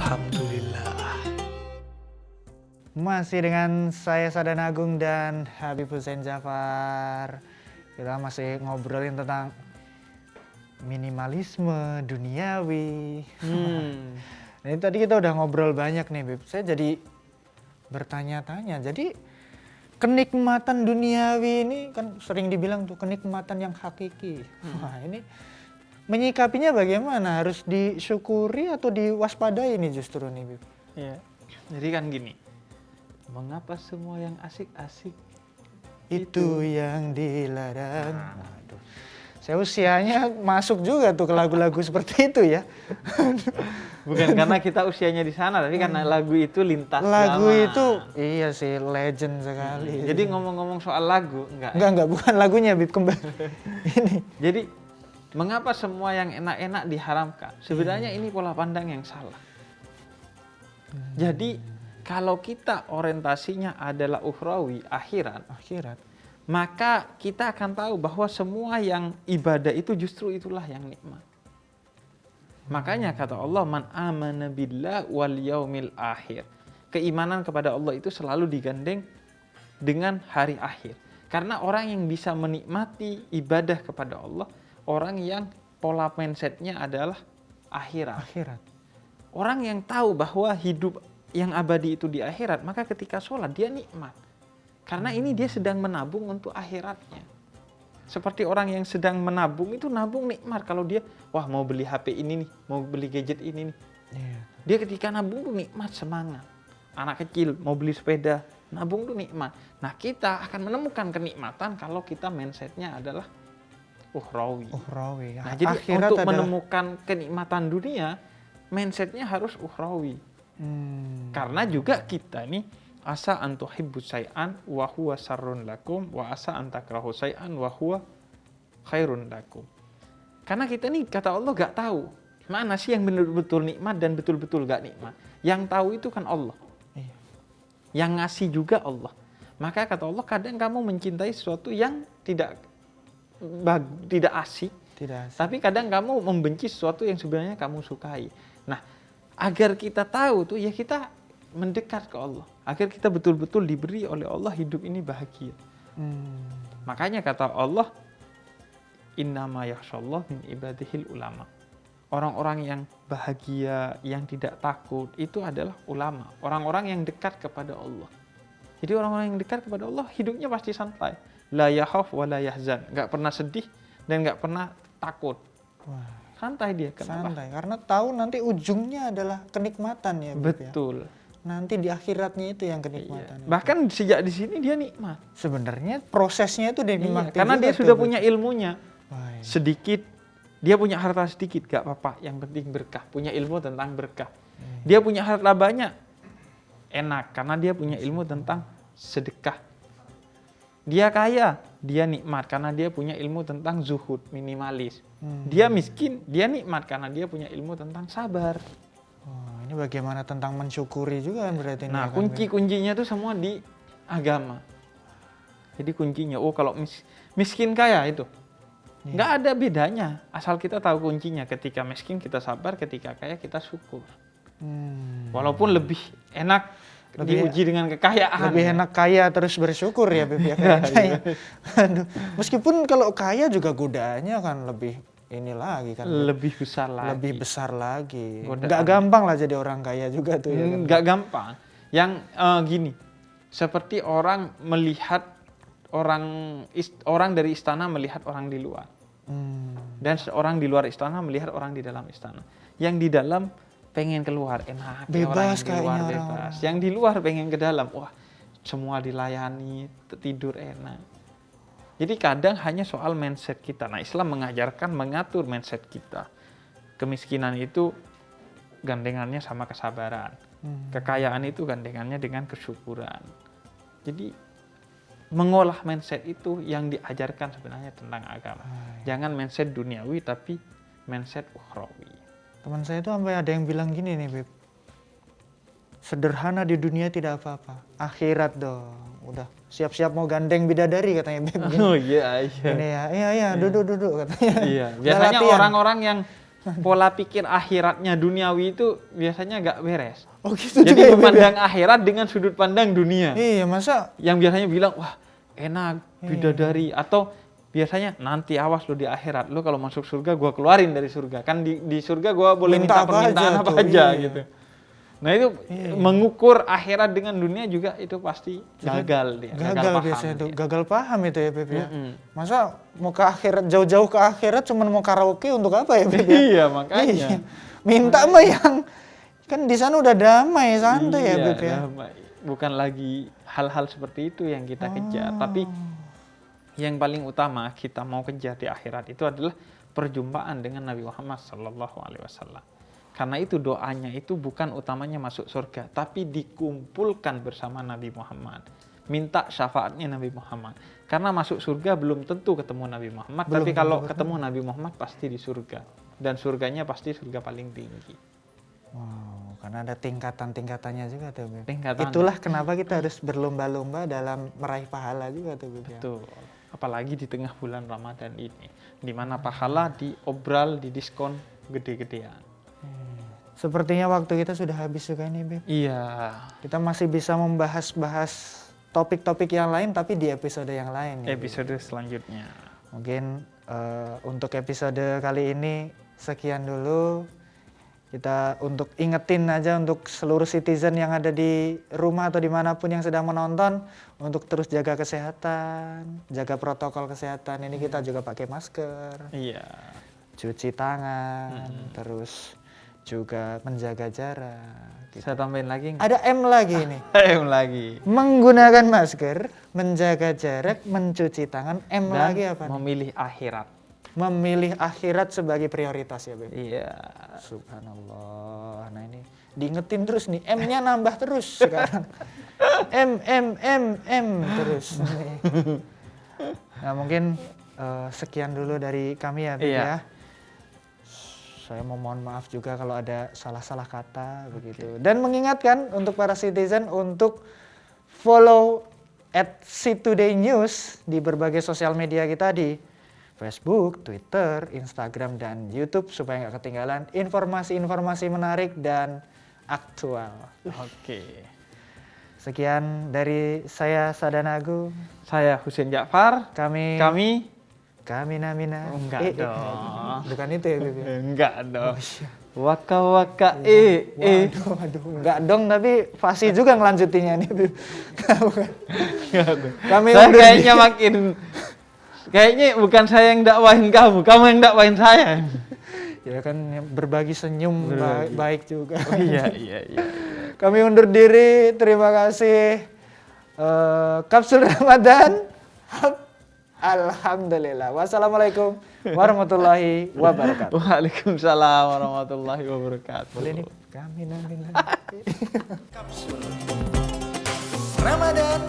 Alhamdulillah. Masih dengan saya Sadan Agung dan Habib Hussein Jafar. Kita masih ngobrolin tentang minimalisme duniawi. Nah, ini tadi kita udah ngobrol banyak nih, Bib. Saya jadi bertanya-tanya. Jadi kenikmatan duniawi ini kan sering dibilang tuh kenikmatan yang hakiki. Wah, ini menyikapinya bagaimana? Harus disyukuri atau diwaspadai nih justru nih, Bib? Ya, jadi kan gini, mengapa semua yang asik-asik itu yang dilarang? Aduh. Saya usianya masuk juga tuh ke lagu-lagu seperti itu ya. bukan karena kita usianya di sana, tapi karena lagu itu lintas Lagu zaman. itu iya sih legend sekali. Jadi ngomong-ngomong soal lagu, Enggak, bukan lagunya, Bib, kembali. Ini. Jadi mengapa semua yang enak-enak diharamkan? Sebenarnya ini pola pandang yang salah. Jadi kalau kita orientasinya adalah ukhrawi, akhirat, maka kita akan tahu bahwa semua yang ibadah itu justru itulah yang nikmat. Makanya kata Allah, man amana billah wal yaumil akhir. Keimanan kepada Allah itu selalu digandeng dengan hari akhir. Karena orang yang bisa menikmati ibadah kepada Allah, orang yang pola mindsetnya adalah akhirat. Orang yang tahu bahwa hidup yang abadi itu di akhirat, maka ketika sholat dia nikmat. Karena ini dia sedang menabung untuk akhiratnya. Seperti orang yang sedang menabung, itu nabung nikmat. Kalau dia, wah mau beli HP ini nih, mau beli gadget ini nih. Dia ketika nabung tuh nikmat, semangat. Anak kecil mau beli sepeda, nabung tuh nikmat. Nah, kita akan menemukan kenikmatan kalau kita mindsetnya adalah ukhrawi. Nah, jadi untuk menemukan kenikmatan dunia, mindsetnya harus ukhrawi. Karena juga kita nih, asa an tuhibbu syai'an wa huwa syarrun lakum wa asa an takrahu syai'an wa huwa khairun lakum. Karena kita nih kata Allah gak tahu mana sih yang betul-betul nikmat dan betul-betul gak nikmat. Yang tahu itu kan Allah. Yang ngasih juga Allah. Maka kata Allah, kadang kamu mencintai sesuatu yang tidak asik. Tapi kadang kamu membenci sesuatu yang sebenarnya kamu sukai. Nah, agar kita tahu tuh ya kita mendekat ke Allah. Agar kita betul-betul diberi oleh Allah hidup ini bahagia. Makanya kata Allah, innama yakhshallah min ibadihil ulama. Orang-orang yang bahagia, yang tidak takut, itu adalah ulama. Orang-orang yang dekat kepada Allah. Jadi orang-orang yang dekat kepada Allah, hidupnya pasti santai. La yakhaf wa la yahzan. Gak pernah sedih dan gak pernah takut. Santai dia. Kenapa? Santai, karena tahu nanti ujungnya adalah kenikmatan ya. Betul. Ya? Nanti di akhiratnya itu yang kenikmatan. Iya. Bahkan sejak di sini dia nikmat. Sebenarnya prosesnya itu dinikmati. Karena dia sudah punya ilmunya. Iya. Sedikit, dia punya harta sedikit, gak apa-apa. Yang penting berkah. Punya ilmu tentang berkah. Dia punya harta banyak, enak. Karena dia punya ilmu tentang sedekah. Dia kaya, dia nikmat. Karena dia punya ilmu tentang zuhud, minimalis. Dia miskin, dia nikmat. Karena dia punya ilmu tentang sabar. Ini bagaimana tentang mensyukuri juga kan berarti. Nah, kunci-kuncinya itu semua di agama. Jadi kuncinya, kalau miskin kaya itu. Nggak ada bedanya, asal kita tahu kuncinya. Ketika miskin kita sabar, ketika kaya kita syukur. Walaupun lebih enak diuji dengan kekayaan. Lebih enak kaya terus bersyukur ya, Beb, ya. Aduh. Meskipun kalau kaya juga godaannya kan lebih ini lagi kan. Lebih besar lagi. Nggak gampang lah jadi orang kaya juga tuh ya. Nggak gampang. Yang gini, seperti orang melihat orang dari istana melihat orang di luar. Dan orang di luar istana melihat orang di dalam istana. Yang di dalam pengen keluar, enak. Bebas orang di luar kayaknya bebas. Yang di luar pengen ke dalam, wah semua dilayani, tidur enak. Jadi kadang hanya soal mindset kita. Nah, Islam mengajarkan mengatur mindset kita. Kemiskinan itu gandengannya sama kesabaran. Kekayaan itu gandengannya dengan kesyukuran. Jadi mengolah mindset itu yang diajarkan sebenarnya tentang agama. Jangan mindset duniawi tapi mindset ukhrawi. Teman saya itu sampai ada yang bilang gini nih, Beb. Sederhana di dunia tidak apa-apa. Akhirat dong. Udah siap-siap mau gandeng bidadari katanya, Beb. Oh iya. Ini ya, iya, duduk katanya. Iya, biasanya orang-orang yang pola pikir akhiratnya duniawi itu biasanya nggak beres. Oh gitu Jadi juga ya, Beb, ya? memandang akhirat dengan sudut pandang dunia. Iya, masa Yang biasanya bilang, wah enak, bidadari. Atau biasanya, nanti awas lo di akhirat. Lo kalau masuk surga, gua keluarin dari surga. Kan di surga gua boleh minta permintaan apa aja iya. gitu. Nah itu mengukur akhirat dengan dunia juga itu pasti gagal dia. Gagal paham biasanya tuh, dia. gagal paham itu ya Beb ya. Mm-mm. Masa mau ke akhirat, jauh-jauh ke akhirat cuman mau karaoke untuk apa ya Beb ya? Iya makanya. Iya. Minta mah yang kan di sana udah damai, santai ya Iya, Beb ya. damai. Bukan lagi hal-hal seperti itu yang kita kejar, tapi yang paling utama kita mau kejar di akhirat itu adalah perjumpaan dengan Nabi Muhammad SAW. Karena itu doanya itu bukan utamanya masuk surga, tapi dikumpulkan bersama Nabi Muhammad. Minta syafaatnya Nabi Muhammad. Karena masuk surga belum tentu ketemu Nabi Muhammad, tapi kalau ketemu Nabi Muhammad pasti di surga. Dan surganya pasti surga paling tinggi. Wow, karena ada tingkatan-tingkatannya juga tuh Beb. Tingkatan. Itulah kenapa kita harus berlomba-lomba dalam meraih pahala juga tuh Beb ya. Betul. Apalagi di tengah bulan Ramadan ini, di mana pahala diobral, didiskon gede-gedean. Sepertinya waktu kita sudah habis juga nih Beb. Iya. Kita masih bisa membahas-bahas topik-topik yang lain tapi di episode yang lain. nih, Beb. Episode selanjutnya. Mungkin untuk episode kali ini sekian dulu. Kita untuk ingetin aja untuk seluruh citizen yang ada di rumah atau dimanapun yang sedang menonton untuk terus jaga kesehatan, jaga protokol kesehatan. Ini kita juga pakai masker, Iya. cuci tangan, terus juga menjaga jarak. Gitu. Saya tambahin lagi nggak? Ada M lagi nih. Lagi. Menggunakan masker, menjaga jarak, mencuci tangan. M Dan lagi apa nih? memilih akhirat. Memilih akhirat sebagai prioritas ya Beb. Iya. Subhanallah. Nah ini diingetin terus nih. M-nya nambah terus sekarang. M terus. Nah mungkin sekian dulu dari kami ya Beb Iya. ya. Saya mau mohon maaf juga kalau ada salah-salah kata begitu. Dan mengingatkan untuk para citizen untuk follow @C2Day News di berbagai sosial media kita di Facebook, Twitter, Instagram, dan YouTube supaya nggak ketinggalan informasi-informasi menarik dan aktual. Oke. Sekian dari saya Sadanagu. Saya Husein Ja'far. Kami Namina. Oh, enggak dong. Bukan itu ya Beb. Enggak dong. iya. Waka waka Waduh, enggak dong, tapi fasih juga ngelanjutinnya nih Beb. Kami Saya undur kayaknya kayaknya bukan saya yang dakwahin kamu yang dakwahin saya. ya kan berbagi senyum baik juga. Oh, iya. Kami undur diri, terima kasih. Kapsul Ramadan. Alhamdulillah. Wassalamualaikum warahmatullahi wabarakatuh. Waalaikumsalam warahmatullahi wabarakatuh. Boleh nih, kami Ramadan